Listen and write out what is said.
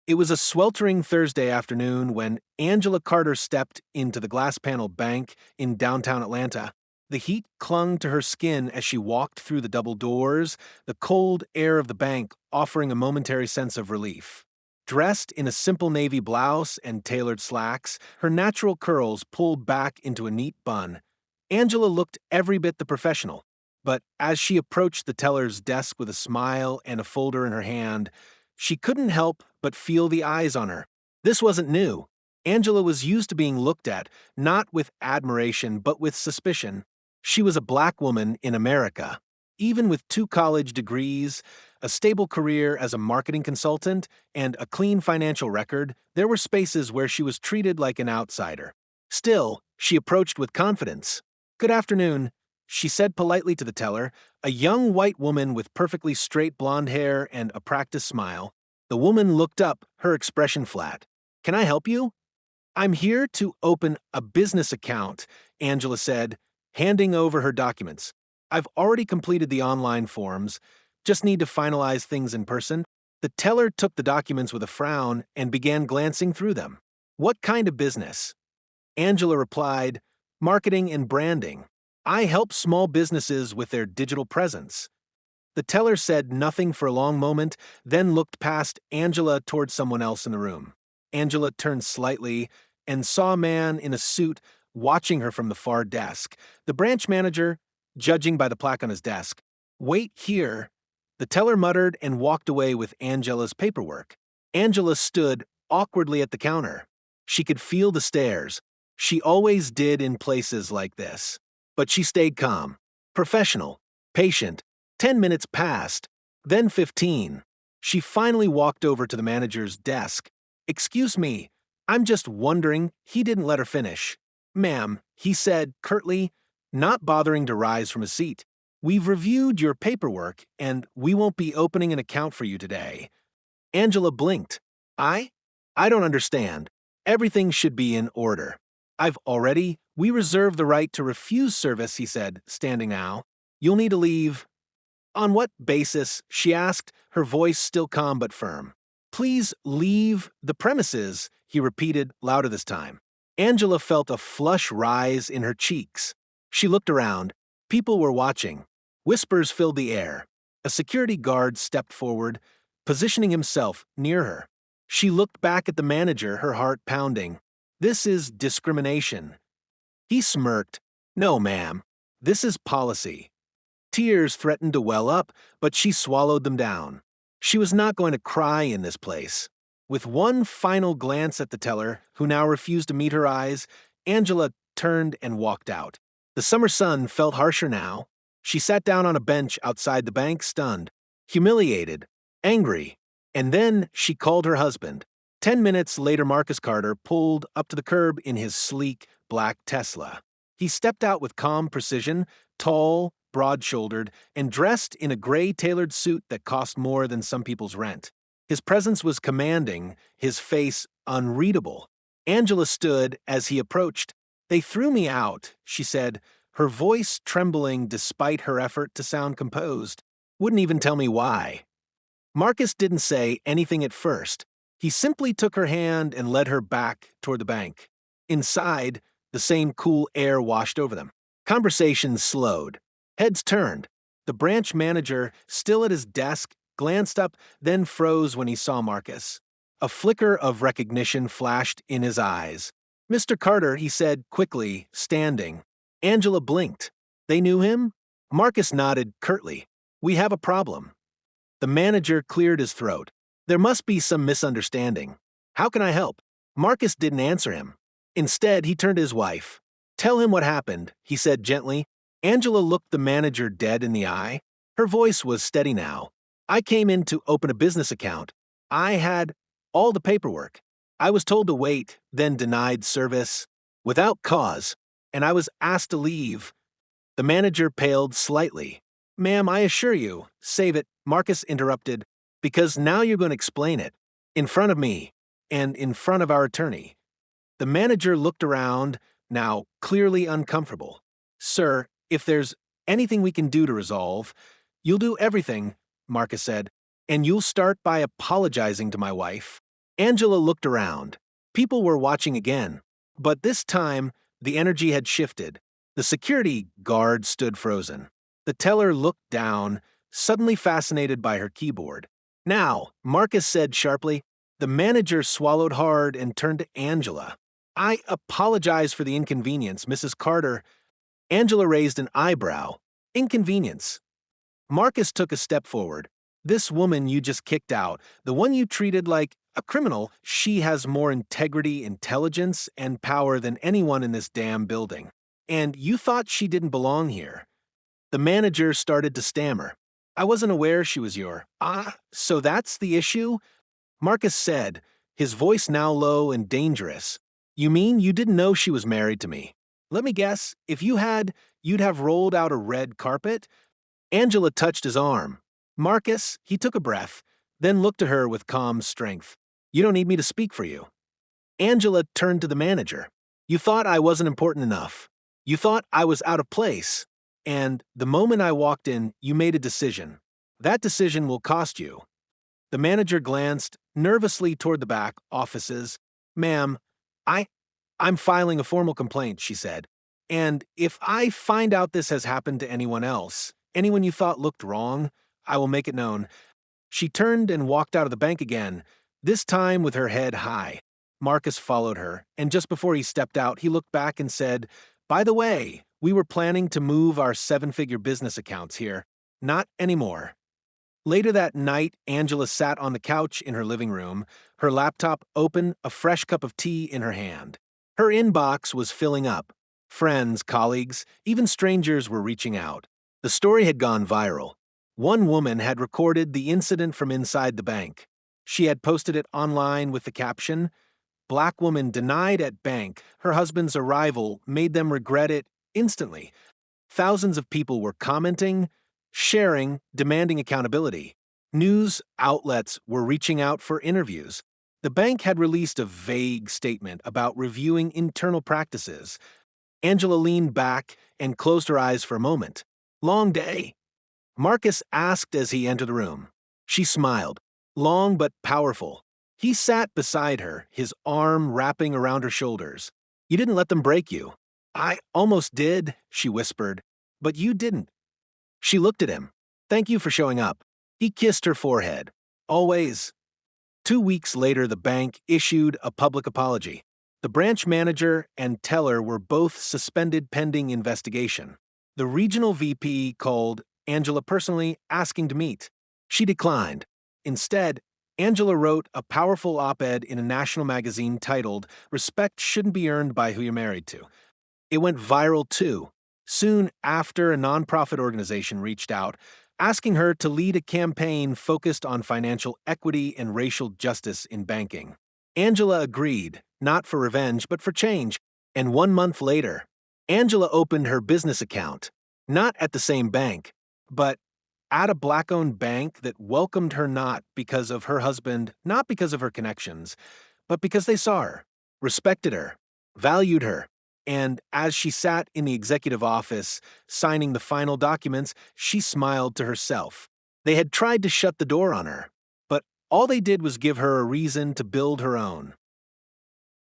It was a sweltering Thursday afternoon when Angela Carter stepped into the glass panel bank in downtown Atlanta. The heat clung to her skin as she walked through the double doors, the cold air of the bank offering a momentary sense of relief. Dressed in a simple navy blouse and tailored slacks, her natural curls pulled back into a neat bun, Angela looked every bit the professional. But as she approached the teller's desk with a smile and a folder in her hand, she couldn't help but feel the eyes on her. This wasn't new. Angela was used to being looked at, not with admiration, but with suspicion. She was a black woman in America. Even with 2 college degrees, a stable career as a marketing consultant, and a clean financial record, there were spaces where she was treated like an outsider. Still, she approached with confidence. "Good afternoon," she said politely to the teller, a young white woman with perfectly straight blonde hair and a practiced smile. The woman looked up, her expression flat. "Can I help you?" "I'm here to open a business account," Angela said, handing over her documents. "I've already completed the online forms, just need to finalize things in person." The teller took the documents with a frown and began glancing through them. "What kind of business?" Angela replied, "Marketing and branding. I help small businesses with their digital presence." The teller said nothing for a long moment, then looked past Angela toward someone else in the room. Angela turned slightly and saw a man in a suit watching her from the far desk. The branch manager, judging by the plaque on his desk. "Wait here," the teller muttered and walked away with Angela's paperwork. Angela stood awkwardly at the counter. She could feel the stares. She always did in places like this. But she stayed calm, professional, patient. 10 minutes passed, then 15. She finally walked over to the manager's desk. "Excuse me, I'm just wondering," he didn't let her finish. "Ma'am," he said curtly, not bothering to rise from his seat. "We've reviewed your paperwork, and we won't be opening an account for you today." Angela blinked. I don't understand. Everything should be in order. We reserve the right to refuse service," he said, standing now. "You'll need to leave." "On what basis?" she asked, her voice still calm but firm. "Please leave the premises," he repeated, louder this time. Angela felt a flush rise in her cheeks. She looked around. People were watching. Whispers filled the air. A security guard stepped forward, positioning himself near her. She looked back at the manager, her heart pounding. "This is discrimination." He smirked. "No, ma'am. This is policy." Tears threatened to well up, but she swallowed them down. She was not going to cry in this place. With one final glance at the teller, who now refused to meet her eyes, Angela turned and walked out. The summer sun felt harsher now. She sat down on a bench outside the bank, stunned, humiliated, angry. And then she called her husband. 10 minutes later, Marcus Carter pulled up to the curb in his sleek, black Tesla. He stepped out with calm precision, tall, broad-shouldered, and dressed in a gray tailored suit that cost more than some people's rent. His presence was commanding, his face unreadable. Angela stood as he approached. "They threw me out," she said, her voice trembling despite her effort to sound composed. "Wouldn't even tell me why." Marcus didn't say anything at first. He simply took her hand and led her back toward the bank. Inside, the same cool air washed over them. Conversations slowed. Heads turned. The branch manager, still at his desk, glanced up, then froze when he saw Marcus. A flicker of recognition flashed in his eyes. "Mr. Carter," he said quickly, standing. Angela blinked. They knew him? Marcus nodded curtly. "We have a problem." The manager cleared his throat. "There must be some misunderstanding. How can I help?" Marcus didn't answer him. Instead, he turned to his wife. "Tell him what happened," he said gently. Angela looked the manager dead in the eye. Her voice was steady now. "I came in to open a business account. I had all the paperwork. I was told to wait, then denied service without cause, and I was asked to leave." The manager paled slightly. "Ma'am, I assure you," "Save it," Marcus interrupted, "because now you're going to explain it. In front of me, and in front of our attorney." The manager looked around, now clearly uncomfortable. "Sir, if there's anything we can do to resolve—" "You'll do everything," Marcus said, "and you'll start by apologizing to my wife." Angela looked around. People were watching again. But this time, the energy had shifted. The security guard stood frozen. The teller looked down, suddenly fascinated by her keyboard. Now, Marcus said sharply. The manager swallowed hard and turned to Angela. I apologize for the inconvenience, Mrs. Carter. Angela raised an eyebrow. Inconvenience. Marcus took a step forward. This woman you just kicked out, the one you treated like a criminal, she has more integrity, intelligence, and power than anyone in this damn building. And you thought she didn't belong here. The manager started to stammer. I wasn't aware she was your. So that's the issue? Marcus said, his voice now low and dangerous. You mean you didn't know she was married to me? Let me guess, if you had, you'd have rolled out a red carpet? Angela touched his arm. Marcus, he took a breath, then looked at her with calm strength. You don't need me to speak for you. Angela turned to the manager. You thought I wasn't important enough. You thought I was out of place. And the moment I walked in, you made a decision. That decision will cost you. The manager glanced nervously toward the back offices. Ma'am, I'm filing a formal complaint, she said. And if I find out this has happened to anyone else, anyone you thought looked wrong, I will make it known. She turned and walked out of the bank again, this time with her head high. Marcus followed her, and just before he stepped out, he looked back and said, By the way, we were planning to move our 7-figure business accounts here. Not anymore. Later that night, Angela sat on the couch in her living room, her laptop open, a fresh cup of tea in her hand. Her inbox was filling up. Friends, colleagues, even strangers were reaching out. The story had gone viral. One woman had recorded the incident from inside the bank. She had posted it online with the caption, Black woman denied at bank. Her husband's arrival made them regret it instantly. Thousands of people were commenting, sharing, demanding accountability. News outlets were reaching out for interviews. The bank had released a vague statement about reviewing internal practices. Angela leaned back and closed her eyes for a moment. Long day. Marcus asked as he entered the room. She smiled, long but powerful. He sat beside her, his arm wrapping around her shoulders. You didn't let them break you. I almost did, she whispered, but you didn't. She looked at him. Thank you for showing up. He kissed her forehead. Always. 2 weeks later, the bank issued a public apology. The branch manager and teller were both suspended pending investigation. The regional VP called Angela personally, asking to meet. She declined. Instead, Angela wrote a powerful op-ed in a national magazine titled, Respect Shouldn't Be Earned by Who You're Married to. It went viral too. Soon after, a nonprofit organization reached out, asking her to lead a campaign focused on financial equity and racial justice in banking. Angela agreed, not for revenge, but for change. And 1 month later, Angela opened her business account, not at the same bank, but at a Black-owned bank that welcomed her not because of her husband, not because of her connections, but because they saw her, respected her, valued her. And as she sat in the executive office, signing the final documents, she smiled to herself. They had tried to shut the door on her, but all they did was give her a reason to build her own.